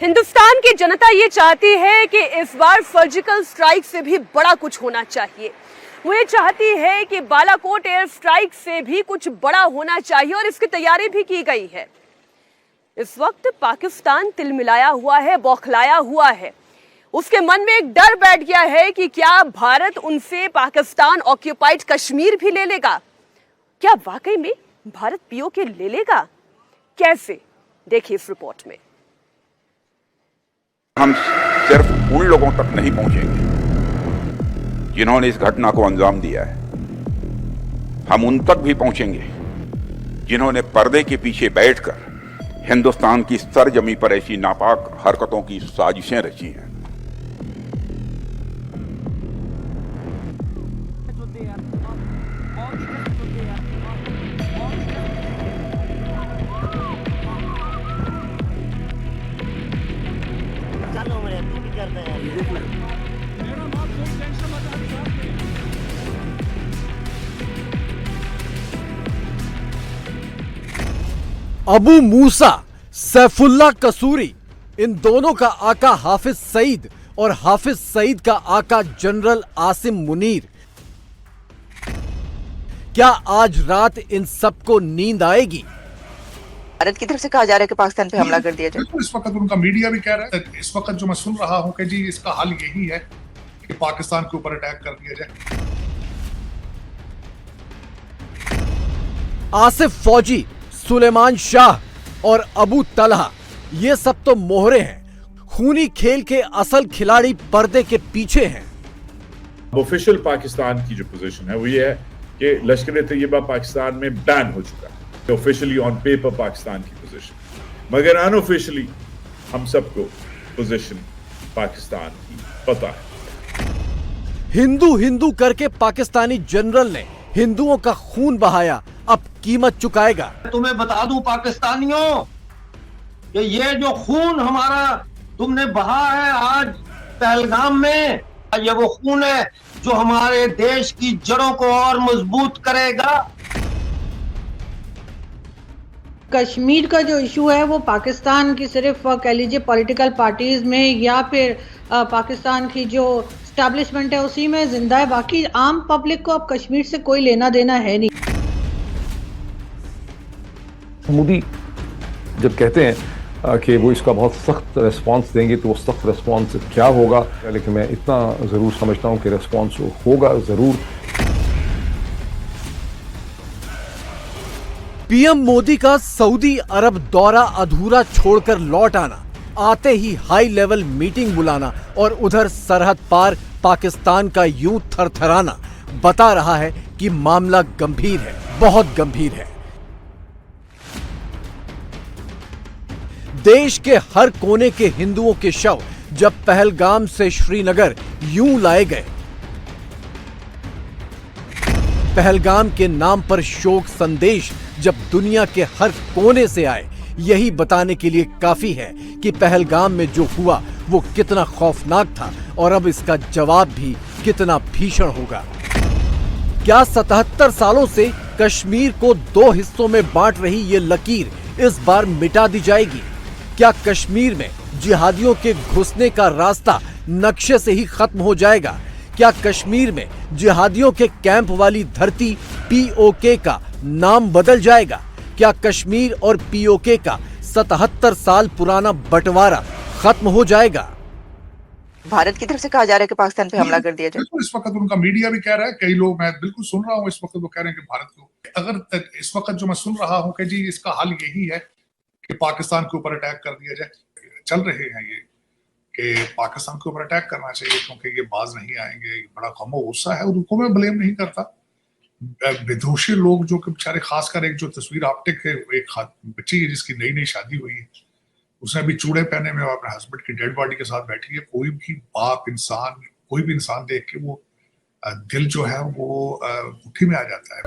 हिंदुस्तान की जनता ये चाहती है कि इस बार सर्जिकल स्ट्राइक से भी बड़ा कुछ होना चाहिए। वो ये चाहती है कि बालाकोट एयर स्ट्राइक से भी कुछ बड़ा होना चाहिए और इसकी तैयारी भी की गई है। इस वक्त पाकिस्तान तिलमिलाया हुआ है, बौखलाया हुआ है। उसके मन में एक डर बैठ गया है कि क्या भारत उनसे पाकिस्तान ऑक्यूपाइड कश्मीर भी ले लेगा। क्या वाकई में भारत पीओके ले लेगा? कैसे, देखिए इस रिपोर्ट में। हम सिर्फ उन लोगों तक नहीं पहुंचेंगे जिन्होंने इस घटना को अंजाम दिया है। हम उन तक भी पहुंचेंगे जिन्होंने पर्दे के पीछे बैठकर हिंदुस्तान की सरजमी पर ऐसी नापाक हरकतों की साजिशें रची हैं। अबू मूसा, सैफुल्ला कसूरी, इन दोनों का आका हाफिज सईद और हाफिज सईद का आका जनरल आसिम मुनीर। क्या आज रात इन सबको नींद आएगी? भारत की तरफ से कहा जा रहा है कि पाकिस्तान पे हमला कर दिया जाए। इस वक्त उनका मीडिया भी कह रहा है, इस वक्त जो मैं सुन रहा हूं कि जी इसका हल यही है कि पाकिस्तान के ऊपर अटैक कर दिया जाए। आसिफ फौजी, सुलेमान शाह और अबू तलहा, ये सब तो मोहरे हैं। खूनी खेल के असल खिलाड़ी पर्दे के पीछे हैं। ऑफिशियल पाकिस्तान की जो पोजीशन है वो ये है कि लश्कर-ए-तैयबा पाकिस्तान में बैन हो चुका है। ऑफिशियली ऑन पेपर पाकिस्तान की पोजीशन, मगर अनऑफिशियली हम सबको पोजीशन पाकिस्तान की पता है। हिंदू हिंदू करके पाकिस्तानी जनरल ने हिंदुओं का खून बहाया, अब कीमत चुकाएगा। तुम्हें बता दूं पाकिस्तानियों कि ये जो खून हमारा तुमने बहा है आज पहलगाम में, ये वो खून है जो हमारे देश की जड़ों को और मजबूत करेगा। कश्मीर का जो इशू है वो पाकिस्तान की सिर्फ कह लीजिए पॉलिटिकल पार्टीज में या फिर पाकिस्तान की जो एस्टैब्लिशमेंट है उसी में जिंदा है। बाकी आम पब्लिक को अब कश्मीर से कोई लेना देना है नहीं। मोदी जब कहते हैं कि वो इसका बहुत सख्त रेस्पॉन्स देंगे तो वो सख्त रेस्पॉन्स क्या होगा, लेकिन मैं इतना ज़रूर समझता हूँ कि रेस्पॉन्स होगा ज़रूर। पीएम मोदी का सऊदी अरब दौरा अधूरा छोड़कर लौट आना, आते ही हाई लेवल मीटिंग बुलाना और उधर सरहद पार पाकिस्तान का यूं थरथराना बता रहा है कि मामला गंभीर है, बहुत गंभीर है। देश के हर कोने के हिंदुओं के शव जब पहलगाम से श्रीनगर यूं लाए गए, पहलगाम के नाम पर शोक संदेश जब दुनिया के हर कोने से आए, यही बताने के लिए काफी है कि पहलगाम में जो हुआ वो कितना खौफनाक था और अब इसका जवाब भी कितना भीषण होगा। क्या 77 सालों से कश्मीर को दो हिस्सों में बांट रही ये लकीर इस बार मिटा दी जाएगी? क्या कश्मीर में जिहादियों के घुसने का रास्ता नक्शे से ही खत्म हो जाएगा? क्या कश्मीर में जिहादियों के कैंप वाली धरती पीओके का नाम बदल जाएगा? क्या कश्मीर और पीओके का 77 साल पुराना बंटवारा खत्म हो जाएगा? भारत की तरफ से कहा जा रहा है कि पाकिस्तान पे हमला कर दिया जाए। इस वक्त उनका मीडिया भी कह रहा है, कई लोग, मैं बिल्कुल सुन रहा हूँ इस वक्त वो कह रहे हैं कि भारत को, अगर इस वक्त जो मैं सुन रहा हूँ कि जी इसका हल यही है कि पाकिस्तान के ऊपर अटैक कर दिया जाए। चल रहे हैं ये कि पाकिस्तान के ऊपर अटैक करना चाहिए क्योंकि ये बाज नहीं आएंगे। बड़ा गम और गुस्सा है और उनको मैं ब्लेम नहीं करता। विदोषी लोग जो कि बेचारे, खासकर एक जो तस्वीर आपटिक है, एक बच्ची है जिसकी नई नई शादी हुई है, उसने अभी चूड़े पहने में अपने हस्बैंड की डेड बॉडी के साथ बैठी है। कोई भी बाप इंसान, कोई भी इंसान देख के वो दिल जो है वो मुट्ठी में आ जाता है।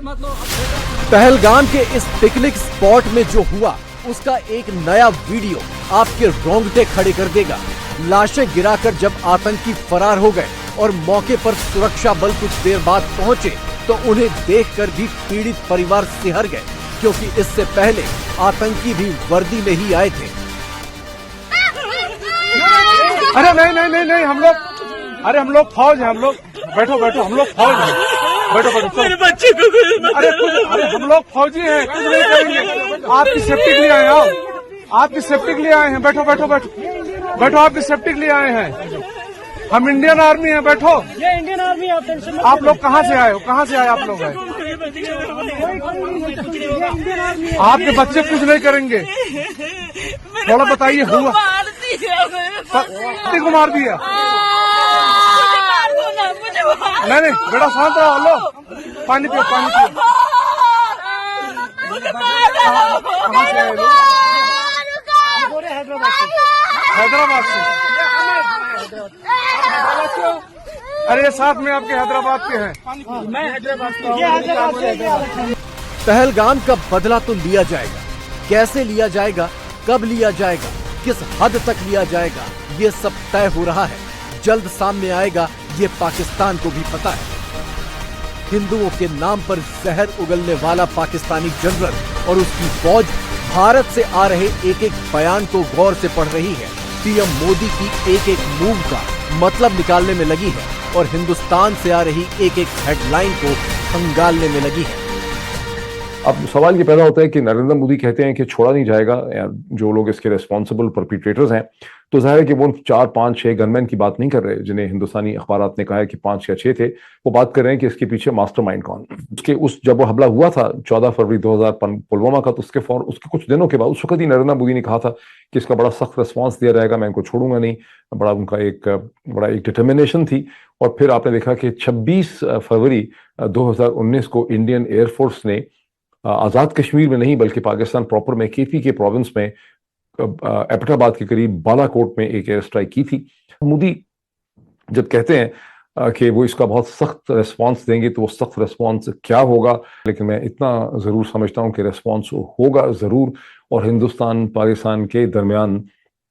पहलगाम के इस पिकनिक स्पॉट में जो हुआ उसका एक नया वीडियो आपके रोंगटे खड़े कर देगा। लाशें गिराकर जब आतंकी फरार हो गए और मौके पर सुरक्षा बल कुछ देर बाद पहुंचे तो उन्हें देखकर भी पीड़ित परिवार सिहर गए, क्योंकि इससे पहले आतंकी भी वर्दी में ही आए थे। अरे नहीं, हम लोग फौज हैं, हम लोग बैठो, हम लोग फौज हैं, बैठो मेरे बच्चे को अरे हम लोग फौजी हैं, कुछ नहीं करेंगे। आपकी सेफ्टी के लिए आए हैं, आपकी सेफ्टी के लिए आए हैं, बैठो, आपकी सेफ्टी के लिए आए हैं। हम इंडियन आर्मी हैं, बैठो। ये इंडियन आर्मी है। आप लोग कहाँ से आए हो? कहाँ से आए आप लोग? आपके बच्चे कुछ नहीं करेंगे। थोड़ा बताइए, हुआ को मार दिया? नहीं, बेटा शांत रहो, लो पानी पियो। कहाँ से आए लोग? हैदराबाद से। अरे साथ में आपके हैदराबाद के हैं। मैं हैदराबाद का। पहलगाम का बदला तो लिया जाएगा, कैसे लिया जाएगा, कब लिया जाएगा, किस हद तक लिया जाएगा, ये सब तय हो रहा है। जल्द सामने आएगा, ये पाकिस्तान को भी पता है। हिंदुओं के नाम पर जहर उगलने वाला पाकिस्तानी जनरल और उसकी फौज भारत से आ रहे एक एक बयान को गौर से पढ़ रही है। पीएम मोदी की एक एक मूव का मतलब निकालने में लगी है और हिंदुस्तान से आ रही एक एक हेडलाइन को खंगालने में लगी है। अब सवाल ये पैदा होता है कि नरेंद्र मोदी कहते हैं कि छोड़ा नहीं जाएगा जो लोग इसके रेस्पॉन्सिबल परपिट्रेटर्स हैं, तो जाहिर है कि वो 4, 5, 6 गनमैन की बात नहीं कर रहे जिन्हें हिंदुस्तानी अखबारात ने कहा है कि 5 या 6 थे। वो बात कर रहे हैं कि इसके पीछे मास्टरमाइंड कौन। जब वो हमला हुआ था 14 फरवरी 2000 पुलवामा का, तो उसके कुछ दिनों के बाद उस वक्त ही नरेंद्र मोदी ने कहा था कि इसका बड़ा सख्त रिस्पॉन्स दिया जाएगा, मैं इनको छोड़ूंगा नहीं। उनका एक डिटर्मिनेशन थी। और फिर आपने देखा कि 26 फरवरी 2019 को इंडियन एयरफोर्स ने आजाद कश्मीर में नहीं बल्कि पाकिस्तान प्रॉपर में केपी के प्रोविंस में एबटाबाद के करीब बालाकोट में एक एयर स्ट्राइक की थी। मोदी जब कहते हैं कि वो इसका बहुत सख्त रेस्पॉन्स देंगे, तो वो सख्त रेस्पॉन्स क्या होगा, लेकिन मैं इतना जरूर समझता हूं कि रेस्पॉन्स होगा जरूर। और हिंदुस्तान पाकिस्तान के दरमियान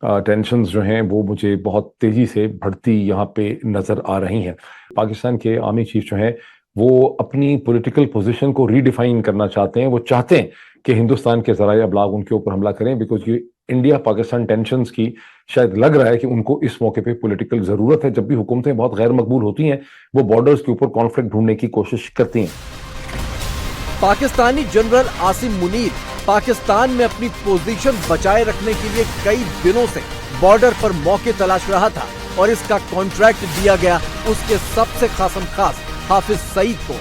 टेंशन्स जो हैं वो मुझे बहुत तेजी से बढ़ती यहाँ पे नजर आ रही हैं। पाकिस्तान के आर्मी चीफ जो हैं वो अपनी पॉलिटिकल पोजीशन को रीडिफाइन करना चाहते हैं। वो चाहते हैं कि हिंदुस्तान के ज़राए अबलाग उनके ऊपर हमला करें, बिकॉज ये इंडिया पाकिस्तान टेंशन्स की शायद लग रहा है कि उनको इस मौके पे पॉलिटिकल जरूरत है। जब भी हुकूमतें बहुत गैर मकबूल होती हैं, वो बॉर्डर्स के ऊपर कॉन्फ्लिक्ट ढूंढने की कोशिश करती हैं। पाकिस्तानी जनरल आसिम मुनीर पाकिस्तान में अपनी पोजीशन बचाए रखने के लिए कई दिनों से बॉर्डर पर मौके तलाश रहा था और इसका कॉन्ट्रैक्ट दिया गया उसके सबसे खासम खास हाफिज सईद को।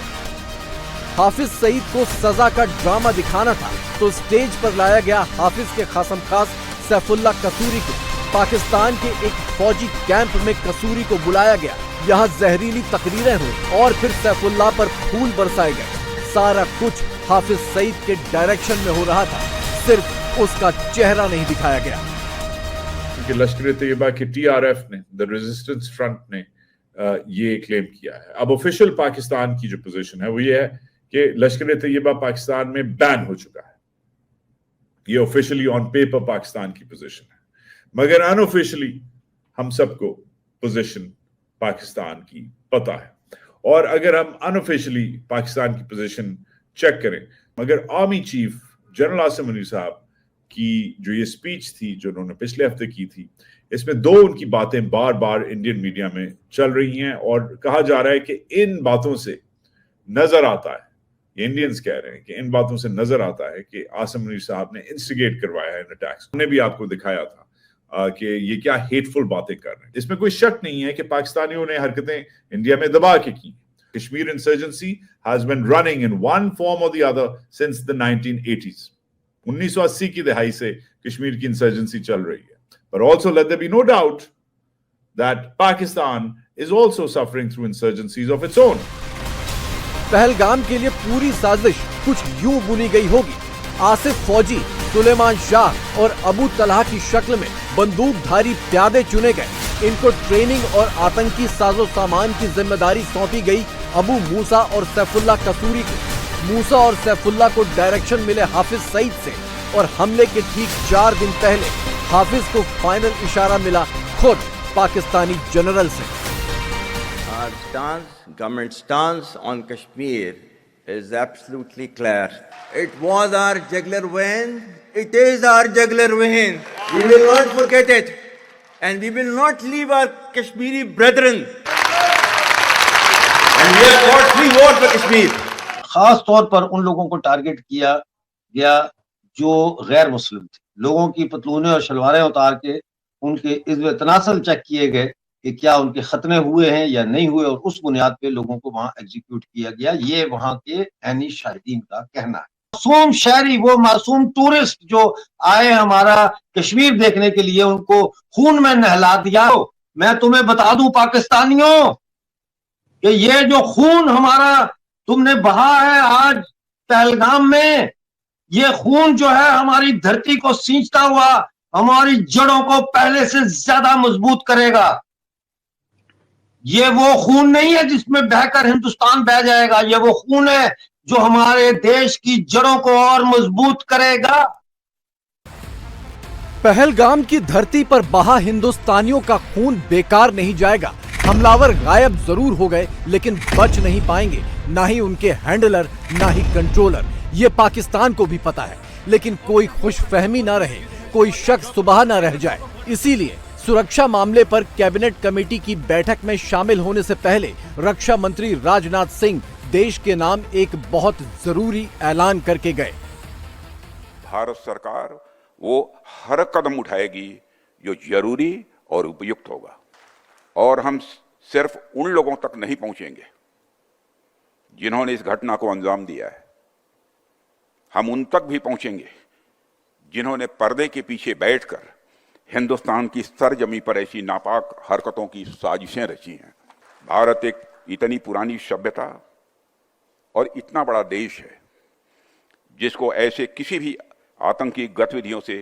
हाफिज सईद को सजा का ड्रामा दिखाना था तो स्टेज पर लाया गया हाफिज के खासम खास सैफुल्ला कसूरी को। पाकिस्तान के एक फौजी कैंप में कसूरी को बुलाया गया, यहाँ जहरीली तकरीरें हुई और फिर सैफुल्ला पर फूल बरसाए गए। सारा कुछ हाफिज सईद के डायरेक्शन में हो रहा था, सिर्फ उसका चेहरा नहीं दिखाया गया। क्योंकि लश्कर-ए-तैयबा की TRF ने, द रेजिस्टेंस फ्रंट ने ये क्लेम किया है। अब ऑफिशियल पाकिस्तान की जो पोजीशन है वो ये है कि लश्कर-ए-तैयबा पाकिस्तान में बैन हो चुका है। ये ऑफिशियली ऑन पेपर पाकिस्तान की पोजीशन है, मगर अनऑफिशियली हम सबको पोजीशन पाकिस्तान की पता है। और अगर हम अनऑफिशियली पाकिस्तान की पोजीशन चेक करें, मगर army chief general Asim Munir साहब की जो ये स्पीच थी जो उन्होंने पिछले हफ्ते की थी, इसमें दो उनकी बातें बार बार इंडियन मीडिया में चल रही हैं और कहा जा रहा है कि इन बातों से नजर आता है, ये इंडियंस कह रहे हैं कि इन बातों से नजर आता है कि आसिम मुनीर साहब ने इंस्टिगेट करवाया है इन अटैक्स। उन्होंने भी आपको दिखाया था कि ये क्या हेटफुल बातें कर रहे हैं। इसमें कोई शक नहीं है कि पाकिस्तानियों ने हरकतें इंडिया में दबा के की। Kashmir insurgency has been running in one form or the other since the 1980s। 1980 की दहाई से कश्मीर की इंसर्जेंसी चल रही है। But also let there be no doubt that Pakistan is also suffering through insurgencies of its own. Pahalgam के लिए पूरी साजिश कुछ यूं बुनी गई होगी। आसिफ फौजी, सुलेमान शाह और अबू तलहा की शक्ल में बंदूकधारी प्यादे चुने गए। इनको ट्रेनिंग और आतंकी साजो सामान की जिम्मेदारी सौंपी गई अबू मूसा और सैफुल्ला कसूरी को। मूसा और सैफुल्ला को डायरेक्शन मिले हाफिज सईद से और हमले के ठीक 4 दिन पहले हाफिज को फाइनल इशारा मिला खुद पाकिस्तानी जनरल से। Our stance, government stance on Kashmir is absolutely clear. It was our jugular vein. It is our jugular vein. We will not forget it. and we will not leave our Kashmiri brethren. And we have fought 3 wars for Kashmir. खास तौर पर उन लोगों को target किया गया जो गैर मुस्लिम थे। लोगों की पतलूनें और शलवारें उतार के उनके इज़्व तनासल चेक किए गए कि क्या उनके खतने हुए हैं या नहीं हुए, और उस बुनियाद पे लोगों को वहां एग्जीक्यूट किया गया। ये वहां के ऐनी शाहिदीन का कहना है। मासूम शहरी, वो मासूम टूरिस्ट जो आए हमारा कश्मीर देखने के लिए, उनको खून में नहला दिया। मैं तुम्हें बता दूं पाकिस्तानियों कि ये जो खून हमारा तुमने बहा है आज पहलगाम में, ये खून जो है हमारी धरती को सींचता हुआ हमारी जड़ों को पहले से ज्यादा मजबूत करेगा। ये वो खून नहीं है जिसमें बहकर हिंदुस्तान बह जाएगा, ये वो खून है जो हमारे देश की जड़ों को और मजबूत करेगा। पहलगाम की धरती पर बहा हिंदुस्तानियों का खून बेकार नहीं जाएगा। हमलावर गायब जरूर हो गए लेकिन बच नहीं पाएंगे, ना ही उनके हैंडलर ना ही कंट्रोलर। ये पाकिस्तान को भी पता है, लेकिन कोई खुशफहमी ना रहे, कोई शक सुबह ना रह जाए। इसीलिए सुरक्षा मामले पर कैबिनेट कमेटी की बैठक में शामिल होने से पहले रक्षा मंत्री राजनाथ सिंह देश के नाम एक बहुत जरूरी ऐलान करके गए। भारत सरकार वो हर कदम उठाएगी जो जरूरी और उपयुक्त होगा, और हम सिर्फ उन लोगों तक नहीं पहुंचेंगे जिन्होंने इस घटना को अंजाम दिया है। हम उन तक भी पहुंचेंगे जिन्होंने पर्दे के पीछे बैठकर हिंदुस्तान की सरजमी पर ऐसी नापाक हरकतों की साजिशें रची हैं। भारत एक इतनी पुरानी सभ्यता और इतना बड़ा देश है जिसको ऐसे किसी भी आतंकी गतिविधियों से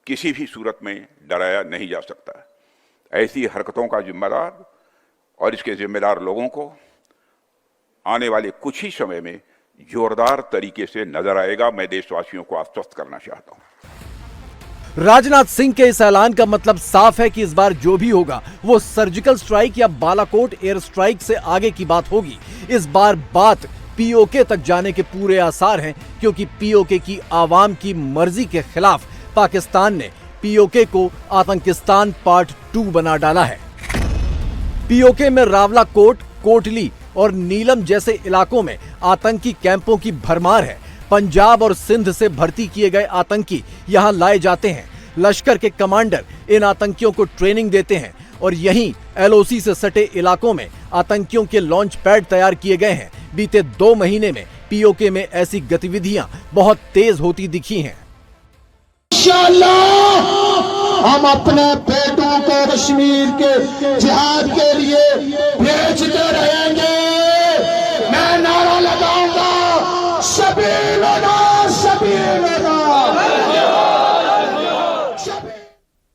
किसी भी सूरत में डराया नहीं जा सकता। ऐसी हरकतों का जिम्मेदार और इसके जिम्मेदार लोगों को आने वाले कुछ ही समय में जोरदार तरीके से नजर आएगा। मैं देशवासियों को आश्वस्त करना चाहता हूं। राजनाथ सिंह के इस ऐलान का मतलब साफ है कि इस बार जो भी होगा वो सर्जिकल स्ट्राइक या बालाकोट एयर स्ट्राइक से आगे की बात होगी। इस बार बात पीओके तक जाने के पूरे आसार हैं, क्योंकि पीओके की आवाम की मर्जी के खिलाफ पाकिस्तान ने पीओके को आतंकिस्तान पार्ट 2 बना डाला है। पीओके में रावलाकोट, कोटली और नीलम जैसे इलाकों में आतंकी कैंपों की भरमार है। पंजाब और सिंध से भर्ती किए गए आतंकी यहां लाए जाते हैं। लश्कर के कमांडर इन आतंकियों को ट्रेनिंग देते हैं और यहीं एलओसी से सटे इलाकों में आतंकियों के लॉन्च पैड तैयार किए गए हैं। बीते 2 महीने में पीओके में ऐसी गतिविधियां बहुत तेज होती दिखी हैं। इंशाअल्लाह हम अपने बेटों को कश्मीर के जिहाद के लिए